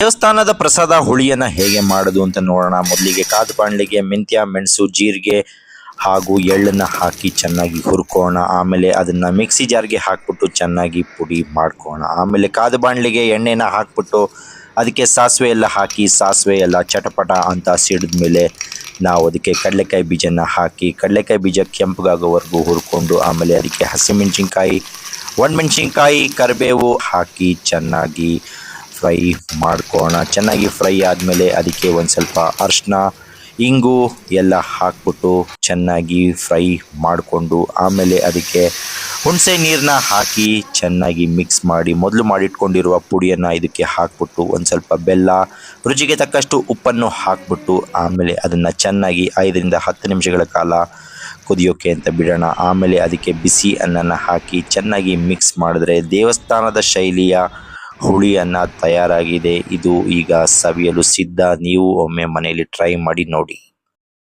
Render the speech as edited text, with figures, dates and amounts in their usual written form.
ದೇವಸ್ಥಾನದ ಪ್ರಸಾದ ಹುಳಿಯನ್ನ ಹೇಗೆ ಮಾಡೋದು ಅಂತ ನೋಡೋಣ. ಮೊದಲಿಗೆ ಕಾದ ಬಾಣಲಿಗೆ ಮೆಂತ್ಯ, ಮೆಣಸು, ಜೀರಿಗೆ ಹಾಗೂ ಎಳ್ಳನ್ನ ಹಾಕಿ ಚೆನ್ನಾಗಿ ಹುರ್ಕೋಣ. ಆಮೇಲೆ ಅದನ್ನ ಮಿಕ್ಸಿ ಜಾರ್ಗೆ ಹಾಕ್ಬಿಟ್ಟು ಚೆನ್ನಾಗಿ ಪುಡಿ ಮಾಡ್ಕೋಣ. ಆಮೇಲೆ ಕಾದ ಬಾಣಲಿಗೆ ಎಣ್ಣೆನ ಹಾಕ್ಬಿಟ್ಟು ಅದಕ್ಕೆ ಸಾಸಿವೆ ಎಲ್ಲ ಹಾಕಿ, ಸಾಸಿವೆ ಎಲ್ಲ ಚಟಪಟ ಅಂತ ಸಿಡಿದ್ಮೇಲೆ ನಾವು ಅದಕ್ಕೆ ಕಡಲೆಕಾಯಿ ಬೀಜನ ಹಾಕಿ, ಕಡಲೆಕಾಯಿ ಬೀಜ ಕೆಂಪಗಾಗೋವರೆಗೂ ಹುರ್ಕೊಂಡು ಆಮೇಲೆ ಅದಕ್ಕೆ ಹಸಿಮೆಣಸಿನ್ಕಾಯಿ, ಒಣಮೆಣಸಿನ್ಕಾಯಿ, ಕರಿಬೇವು ಹಾಕಿ ಚೆನ್ನಾಗಿ ಫ್ರೈ ಮಾಡ್ಕೋಣ. ಚೆನ್ನಾಗಿ ಫ್ರೈ ಆದಮೇಲೆ ಅದಕ್ಕೆ ಒಂದು ಸ್ವಲ್ಪ ಅರಿಶಿನ, ಇಂಗು ಎಲ್ಲ ಹಾಕ್ಬಿಟ್ಟು ಚೆನ್ನಾಗಿ ಫ್ರೈ ಮಾಡಿಕೊಂಡು ಆಮೇಲೆ ಅದಕ್ಕೆ ಹುಣಸೆ ನೀರನ್ನ ಹಾಕಿ ಚೆನ್ನಾಗಿ ಮಿಕ್ಸ್ ಮಾಡಿ ಮೊದಲು ಮಾಡಿಟ್ಕೊಂಡಿರುವ ಪುಡಿಯನ್ನು ಇದಕ್ಕೆ ಹಾಕ್ಬಿಟ್ಟು ಒಂದು ಸ್ವಲ್ಪ ಬೆಲ್ಲ, ರುಚಿಗೆ ತಕ್ಕಷ್ಟು ಉಪ್ಪನ್ನು ಹಾಕ್ಬಿಟ್ಟು ಆಮೇಲೆ ಅದನ್ನು ಚೆನ್ನಾಗಿ 5 ರಿಂದ 10 ನಿಮಿಷಗಳ ಕಾಲ ಕುದಿಯೋಕೆ ಅಂತ ಬಿಡೋಣ. ಆಮೇಲೆ ಅದಕ್ಕೆ ಬಿಸಿ ಅನ್ನನ ಹಾಕಿ ಚೆನ್ನಾಗಿ ಮಿಕ್ಸ್ ಮಾಡಿದ್ರೆ ದೇವಸ್ಥಾನದ ಶೈಲಿಯ ಹುಳಿ ಅನ್ನ ತಯಾರಾಗಿದೆ. ಇದು ಈಗ ಸವಿಯಲು ಸಿದ್ಧ. ನೀವು ಒಮ್ಮೆ ಮನೆಯಲ್ಲಿ ಟ್ರೈ ಮಾಡಿ ನೋಡಿ.